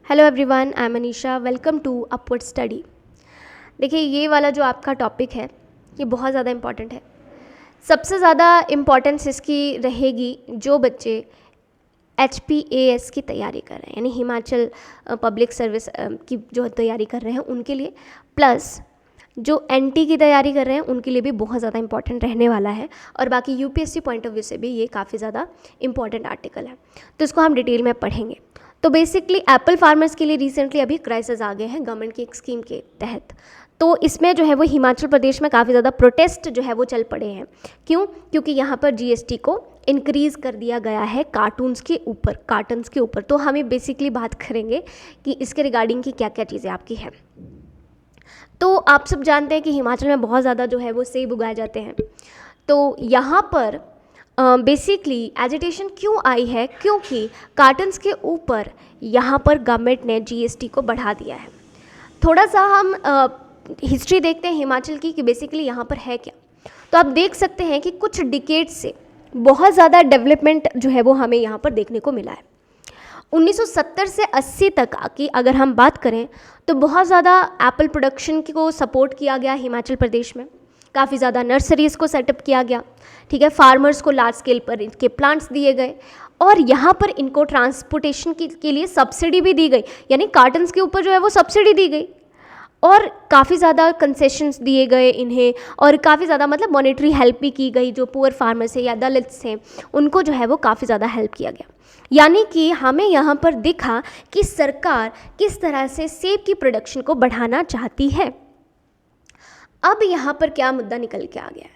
Hello everyone, I am Anisha. Welcome to Upward Study. देखिए, ये वाला जो आपका टॉपिक है ये बहुत ज़्यादा इम्पॉर्टेंट है। सबसे ज़्यादा इम्पॉर्टेंस इसकी रहेगी जो बच्चे HPAS की तैयारी कर रहे हैं, यानी हिमाचल पब्लिक सर्विस की जो तैयारी कर रहे हैं उनके लिए, प्लस जो NT की तैयारी कर रहे हैं उनके लिए भी बहुत ज़्यादा इंपॉर्टेंट रहने वाला है। और बाकी UPSC पॉइंट ऑफ व्यू से भी ये काफ़ी ज़्यादा इंपॉर्टेंट आर्टिकल है, तो इसको हम डिटेल में पढ़ेंगे। तो बेसिकली एप्पल फार्मर्स के लिए रिसेंटली अभी क्राइसिस आ गए हैं गवर्नमेंट की एक स्कीम के तहत। तो इसमें जो है वो हिमाचल प्रदेश में काफ़ी ज़्यादा प्रोटेस्ट जो है वो चल पड़े हैं। क्यों? क्योंकि यहाँ पर GST को इंक्रीज़ कर दिया गया है कार्टून्स के ऊपर। तो हमें बेसिकली बात करेंगे कि इसके रिगार्डिंग की क्या क्या चीज़ें आपकी है। तो आप सब जानते हैं कि हिमाचल में बहुत ज़्यादा जो है वो सेब उगाए जाते हैं। तो यहाँ पर बेसिकली एजिटेशन क्यों आई है? क्योंकि कार्टन्स के ऊपर यहाँ पर गवर्नमेंट ने GST को बढ़ा दिया है। थोड़ा सा हम हिस्ट्री देखते हैं हिमाचल की कि बेसिकली यहाँ पर है क्या। तो आप देख सकते हैं कि कुछ डिकेड से बहुत ज़्यादा डेवलपमेंट जो है वो हमें यहाँ पर देखने को मिला है। 1970 से 80 तक की अगर हम बात करें तो बहुत ज़्यादा एप्पल प्रोडक्शन को सपोर्ट किया गया हिमाचल प्रदेश में। काफ़ी ज़्यादा नर्सरीज़ को सेटअप किया गया, ठीक है। फार्मर्स को लार्ज स्केल पर इनके प्लांट्स दिए गए और यहाँ पर इनको ट्रांसपोर्टेशन के लिए सब्सिडी भी दी गई, यानी कार्टन्स के ऊपर जो है वो सब्सिडी दी गई और काफ़ी ज़्यादा कंसेशंस दिए गए इन्हें, और काफ़ी ज़्यादा मतलब मॉनेटरी हेल्प भी की गई। जो पुअर फार्मर्स हैं या दलित्स हैं उनको जो है वो काफ़ी ज़्यादा हेल्प किया गया। यानी कि हमें यहाँ पर दिखा कि सरकार किस तरह से सेब की प्रोडक्शन को बढ़ाना चाहती है। अब यहाँ पर क्या मुद्दा निकल के आ गया है?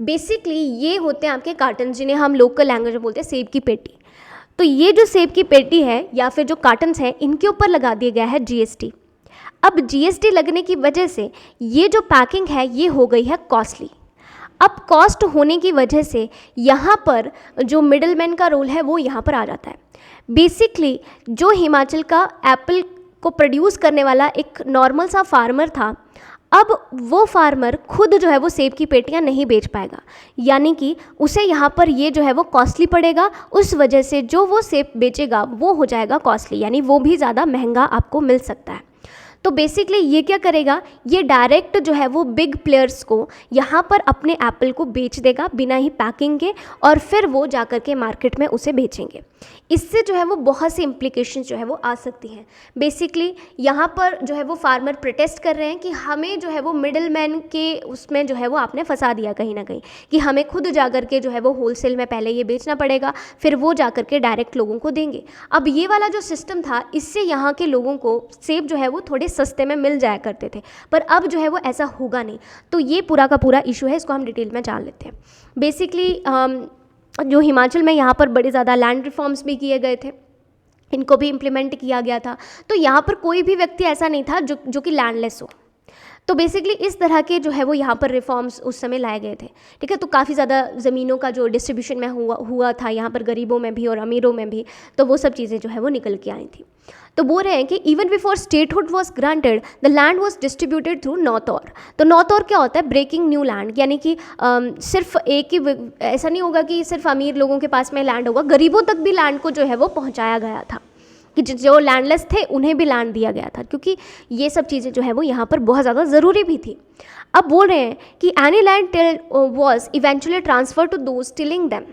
बेसिकली ये होते हैं आपके कार्टन, जिन्हें हम लोकल लैंग्वेज में बोलते हैं सेब की पेटी। तो ये जो सेब की पेटी है या फिर जो कार्टन्स हैं इनके ऊपर लगा दिया गया है GST। अब GST लगने की वजह से ये जो पैकिंग है ये हो गई है कॉस्टली। अब कॉस्ट होने की वजह से यहाँ पर जो मिडलमैन का रोल है वो यहाँ पर आ जाता है। बेसिकली जो हिमाचल का एप्पल को प्रोड्यूस करने वाला एक नॉर्मल सा फार्मर था, अब वो फार्मर खुद जो है वो सेब की पेटियाँ नहीं बेच पाएगा, यानी कि उसे यहाँ पर ये जो है वो कॉस्टली पड़ेगा। उस वजह से जो वो सेब बेचेगा वो हो जाएगा कॉस्टली, यानी वो भी ज़्यादा महंगा आपको मिल सकता है। तो बेसिकली ये क्या करेगा, ये डायरेक्ट जो है वो बिग प्लेयर्स को यहाँ पर अपने एप्पल को बेच देगा बिना ही पैकिंग के, और फिर वो जाकर के मार्केट में उसे बेचेंगे। इससे जो है वो बहुत सी इम्प्लीकेशंस जो है वो आ सकती हैं। बेसिकली यहाँ पर जो है वो फार्मर प्रोटेस्ट कर रहे हैं कि हमें जो है वो मिडल मैन के उसमें जो है वो आपने फंसा दिया कहीं ना कहीं, कि हमें खुद जाकर के जो है वो होलसेल में पहले ये बेचना पड़ेगा, फिर वो जाकर के डायरेक्ट लोगों को देंगे। अब ये वाला जो सिस्टम था इससे यहाँ के लोगों को सेब जो है वो थोड़े सस्ते में मिल जाया करते थे, पर अब जो है वो ऐसा होगा नहीं। तो ये पूरा का पूरा इशू है, इसको हम डिटेल में जान लेते हैं। बेसिकली जो हिमाचल में यहाँ पर बड़े ज़्यादा लैंड रिफॉर्म्स भी किए गए थे, इनको भी इम्प्लीमेंट किया गया था। तो यहाँ पर कोई भी व्यक्ति ऐसा नहीं था जो कि लैंडलेस हो। तो बेसिकली इस तरह के जो है वो यहाँ पर रिफॉर्म्स उस समय लाए गए थे, ठीक है। तो काफ़ी ज़्यादा ज़मीनों का जो डिस्ट्रीब्यूशन में हुआ था यहाँ पर, गरीबों में भी और अमीरों में भी, तो वो सब चीज़ें जो है वो निकल के आई थी। तो बोल रहे हैं कि even before statehood was granted the land was distributed through nautor. तो नॉर्थऑर क्या होता है? ब्रेकिंग न्यू लैंड, यानी कि सिर्फ एक ही, ऐसा नहीं होगा कि सिर्फ अमीर लोगों के पास में लैंड होगा, गरीबों तक भी लैंड को जो है वो पहुँचाया गया था, कि जो लैंडलेस थे उन्हें भी लैंड दिया गया था, क्योंकि ये सब चीज़ें जो है वो यहाँ पर बहुत ज़्यादा ज़रूरी भी थी। अब बोल रहे हैं कि any land till was eventually transfer to those tilling them.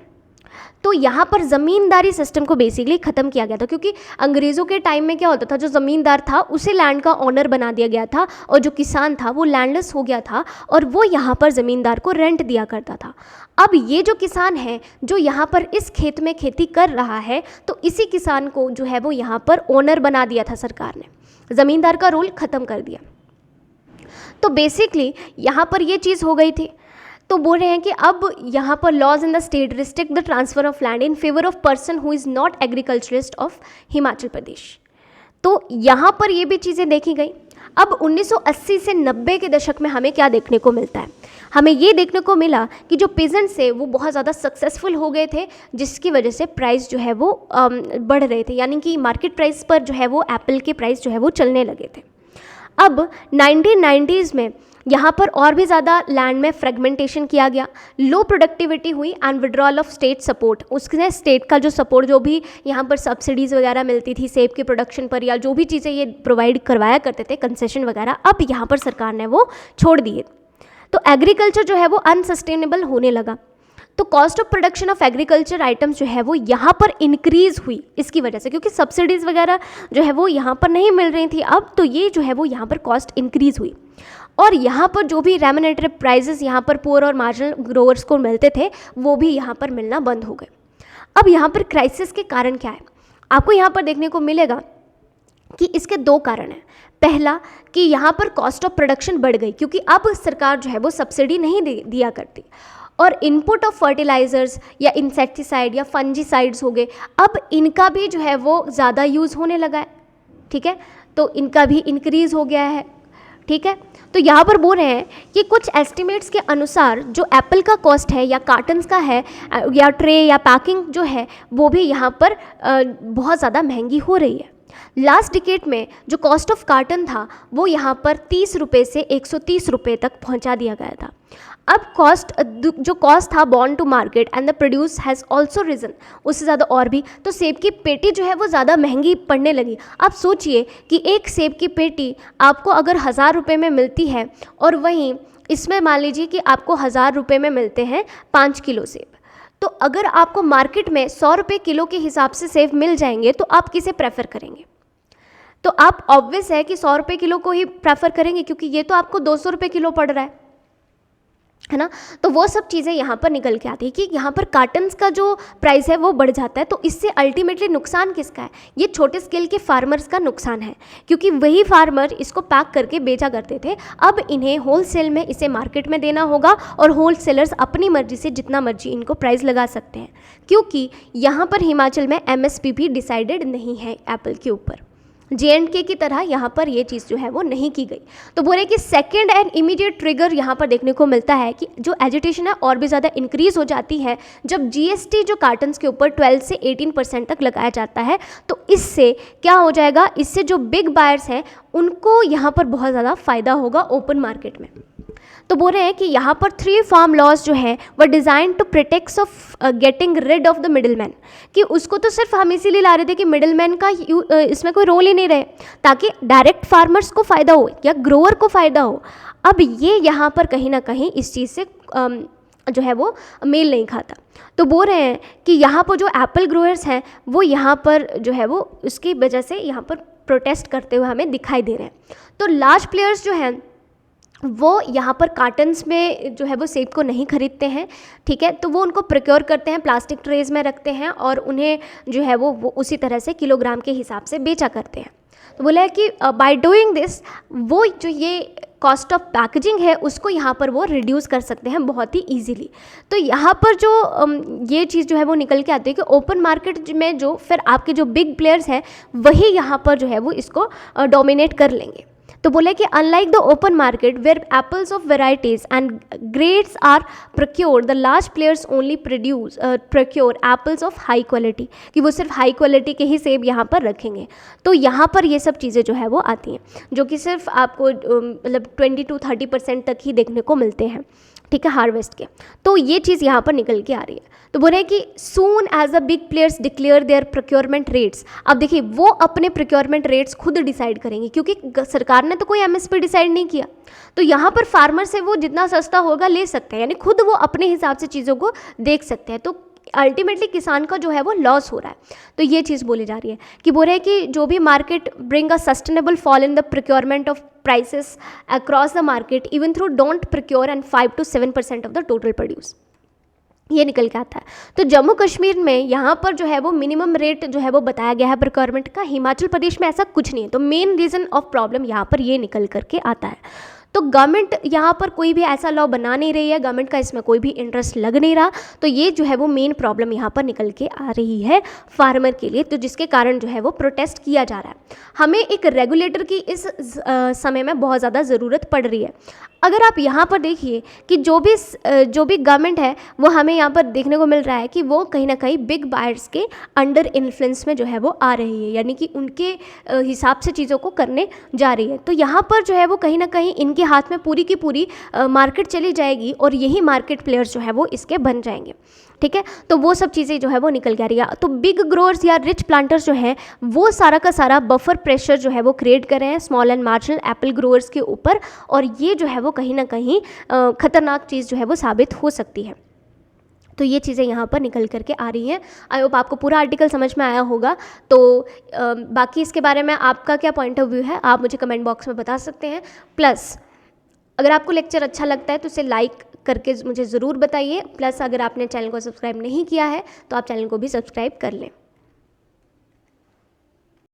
तो यहाँ पर ज़मींदारी सिस्टम को बेसिकली ख़त्म किया गया था, क्योंकि अंग्रेज़ों के टाइम में क्या होता था, जो ज़मींदार था उसे लैंड का ऑनर बना दिया गया था, और जो किसान था वो लैंडलेस हो गया था और वो यहाँ पर ज़मींदार को रेंट दिया करता था। अब ये जो किसान है जो यहाँ पर इस खेत में खेती कर रहा है, तो इसी किसान को जो है वो यहाँ पर ओनर बना दिया था सरकार ने, ज़मींदार का रोल ख़त्म कर दिया। तो बेसिकली यहाँ पर ये चीज़ हो गई थी। तो बोल रहे हैं कि अब यहाँ पर laws in the state restrict the transfer of land in favour of person who is not agriculturist of Himachal Pradesh. तो यहाँ पर ये भी चीज़ें देखी गई। अब 1980 से 90 के दशक में हमें क्या देखने को मिलता है? हमें ये देखने को मिला कि जो पेजेंट्स है वो बहुत ज़्यादा सक्सेसफुल हो गए थे, जिसकी वजह से प्राइस जो है वो बढ़ रहे थे, यानी कि मार्केट प्राइस पर जो है वो एप्पल के प्राइस जो है वो चलने लगे थे। अब 1990s में यहाँ पर और भी ज़्यादा लैंड में फ्रेगमेंटेशन किया गया, लो प्रोडक्टिविटी हुई and withdrawal of state support. उसने स्टेट का जो सपोर्ट, जो भी यहाँ पर सब्सिडीज़ वगैरह मिलती थी सेब के प्रोडक्शन पर या जो भी चीज़ें ये प्रोवाइड करवाया करते थे, कंसेशन वगैरह, अब यहाँ पर सरकार ने वो छोड़ दिए। तो एग्रीकल्चर जो है वो अनसस्टेनेबल होने लगा। तो cost of production of agriculture items जो है वो यहाँ पर इंक्रीज़ हुई इसकी वजह से, क्योंकि सब्सिडीज़ वगैरह जो है वो यहाँ पर नहीं मिल रही थी अब, तो ये जो है वो यहाँ पर कॉस्ट इंक्रीज़ हुई। और यहाँ पर जो भी रेम्यूनरेटिव प्राइजेस यहाँ पर पुअर और मार्जिनल ग्रोअर्स को मिलते थे वो भी यहाँ पर मिलना बंद हो गए। अब यहाँ पर क्राइसिस के कारण क्या है, आपको यहाँ पर देखने को मिलेगा कि इसके दो कारण हैं। पहला कि यहाँ पर कॉस्ट ऑफ प्रोडक्शन बढ़ गई, क्योंकि अब सरकार जो है वो सब्सिडी नहीं दिया करती, और इनपुट ऑफ फर्टिलाइजर्स या इंसेक्टिसाइड या फंजीसाइड्स हो गए, अब इनका भी जो है वो ज़्यादा यूज़ होने लगा है, ठीक है, तो इनका भी इंक्रीज़ हो गया है, ठीक है। तो यहाँ पर बोल रहे हैं कि कुछ एस्टिमेट्स के अनुसार जो एप्पल का कॉस्ट है या कार्टन्स का है या ट्रे या पैकिंग जो है वो भी यहाँ पर बहुत ज़्यादा महंगी हो रही है। लास्ट डिकेड में जो कॉस्ट ऑफ कार्टन था वो यहाँ पर 30 रुपये से 130 रुपये तक पहुँचा दिया गया था। अब जो कॉस्ट था borne to market and the produce has also risen, उससे ज़्यादा और भी, तो सेब की पेटी जो है वो ज़्यादा महंगी पड़ने लगी। आप सोचिए कि एक सेब की पेटी आपको अगर 1000 रुपये में मिलती है और वहीं इसमें मान लीजिए कि आपको 1000 रुपये में मिलते हैं 5 किलो सेब, तो अगर आपको मार्केट में 100 रुपये किलो के हिसाब से सेब मिल जाएंगे तो आप किसे प्रेफर करेंगे? तो आप ऑब्वियस है कि 100 रुपये किलो को ही प्रेफर करेंगे, क्योंकि ये तो आपको 200 रुपये किलो पड़ रहा है ना। तो वो सब चीज़ें यहाँ पर निकल के आती है कि यहाँ पर कार्टन्स का जो प्राइस है वो बढ़ जाता है। तो इससे अल्टीमेटली नुकसान किसका है? ये छोटे स्केल के फार्मर्स का नुकसान है, क्योंकि वही फार्मर इसको पैक करके बेचा करते थे, अब इन्हें होलसेल में इसे मार्केट में देना होगा और होलसेलर्स अपनी मर्जी से जितना मर्जी इनको प्राइस लगा सकते हैं, क्योंकि यहाँ पर हिमाचल में MSP भी डिसाइडेड नहीं है एप्पल के ऊपर। JNK की तरह यहाँ पर ये चीज़ जो है वो नहीं की गई। तो बोले कि सेकेंड एंड इमीडिएट ट्रिगर यहाँ पर देखने को मिलता है कि जो एजिटेशन है और भी ज़्यादा इंक्रीज़ हो जाती है जब GST जो कार्टन्स के ऊपर 12 से 18% तक लगाया जाता है। तो इससे क्या हो जाएगा, इससे जो बिग बायर्स हैं उनको यहाँ पर बहुत ज़्यादा फ़ायदा होगा ओपन मार्केट में। तो बोल रहे हैं कि यहाँ पर 3 फार्म लॉज जो है वो design to protect of getting rid of the middle man, कि उसको तो सिर्फ हम इसीलिए ला रहे थे कि मिडिल मैन का इसमें कोई रोल ही नहीं रहे, ताकि डायरेक्ट फार्मर्स को फ़ायदा हो या ग्रोअर को फ़ायदा हो। अब ये यहाँ पर कहीं ना कहीं इस चीज़ से जो है वो मेल नहीं खाता। तो बोल रहे हैं कि यहाँ पर जो एप्पल ग्रोअर्स हैं वो यहाँ पर जो है वो उसकी वजह से यहाँ पर प्रोटेस्ट करते हुए हमें दिखाई दे रहे हैं। तो लार्ज प्लेयर्स जो हैं वो यहाँ पर कार्टन्स में जो है वो सेब को नहीं खरीदते हैं, ठीक है, तो वो उनको प्रोक्योर करते हैं, प्लास्टिक ट्रेज में रखते हैं और उन्हें जो है वो उसी तरह से किलोग्राम के हिसाब से बेचा करते हैं। तो बोला है कि बाय डूइंग दिस वो जो ये कॉस्ट ऑफ पैकेजिंग है उसको यहाँ पर वो रिड्यूस कर सकते हैं बहुत ही ईजीली। तो यहाँ पर जो ये चीज़ जो है वो निकल के आती है कि ओपन मार्केट में जो फिर आपके जो बिग प्लेयर्स हैं वही यहाँ पर जो है वो इसको डोमिनेट कर लेंगे। तो बोले कि unlike the open market where apples of varieties and grades are procured, the large players only procure apples of high quality, कि वो सिर्फ हाई क्वालिटी के ही सेब यहाँ पर रखेंगे। तो यहाँ पर ये सब चीज़ें जो है वो आती हैं जो कि सिर्फ आपको मतलब 20 to 30% तक ही देखने को मिलते हैं, ठीक है, हार्वेस्ट के। तो ये चीज़ यहाँ पर निकल के आ रही है। तो बोल रहे हैं कि soon as the big players declare their procurement rates, अब देखिए वो अपने प्रोक्योरमेंट रेट्स खुद डिसाइड करेंगे, क्योंकि सरकार ने तो कोई MSP डिसाइड नहीं किया। तो यहाँ पर फार्मर से वो जितना सस्ता होगा ले सकते हैं, यानी खुद वो अपने हिसाब से चीज़ों को देख सकते हैं। तो अल्टीमेटली किसान का जो है वो लॉस हो रहा है। तो ये चीज़ बोली जा रही है कि बोल रहे हैं कि जो भी market bring a sustainable fall in the procurement of prices across the market even through don't procure and 5 to 7% of the total produce, ये निकल के आता है। तो जम्मू कश्मीर में यहाँ पर जो है वो मिनिमम रेट जो है वो बताया गया है प्रोक्योरमेंट का, हिमाचल प्रदेश में ऐसा कुछ नहीं है। तो मेन रीज़न ऑफ प्रॉब्लम यहाँ पर ये निकल करके आता है। तो गवर्नमेंट यहाँ पर कोई भी ऐसा लॉ बना नहीं रही है, गवर्नमेंट का इसमें कोई भी इंटरेस्ट लग नहीं रहा। तो ये जो है वो मेन प्रॉब्लम यहाँ पर निकल के आ रही है फार्मर के लिए, तो जिसके कारण जो है वो प्रोटेस्ट किया जा रहा है। हमें एक रेगुलेटर की इस समय में बहुत ज़्यादा ज़रूरत पड़ रही है। अगर आप यहाँ पर देखिए कि जो भी गवर्नमेंट है वो हमें यहाँ पर देखने को मिल रहा है कि वो कहीं ना कहीं बिग बायर्स के अंडर इन्फ्लुएंस में जो है वो आ रही है, यानी कि उनके हिसाब से चीज़ों को करने जा रही है। तो यहाँ पर जो है वो कहीं ना कहीं इनके हाथ में पूरी की पूरी मार्केट चली जाएगी और यही मार्केट प्लेयर्स जो है वो इसके बन जाएंगे। ठीक है, तो वो सब चीज़ें जो है वो निकल के आ रही है। तो बिग ग्रोअर्स या रिच प्लांटर्स जो है वो सारा का सारा बफर प्रेशर जो है वो क्रिएट कर रहे हैं small and marginal Apple growers के ऊपर, और ये जो है वो कहीं ना कहीं खतरनाक चीज़ जो है वो साबित हो सकती है। तो ये चीज़ें यहाँ पर निकल करके आ रही हैं। आई होप आपको पूरा आर्टिकल समझ में आया होगा। तो बाकी इसके बारे में आपका क्या पॉइंट ऑफ व्यू है आप मुझे कमेंट बॉक्स में बता सकते हैं। प्लस अगर आपको लेक्चर अच्छा लगता है तो इसे लाइक करके मुझे ज़रूर बताइए। प्लस अगर आपने चैनल को सब्सक्राइब नहीं किया है तो आप चैनल को भी सब्सक्राइब कर लें।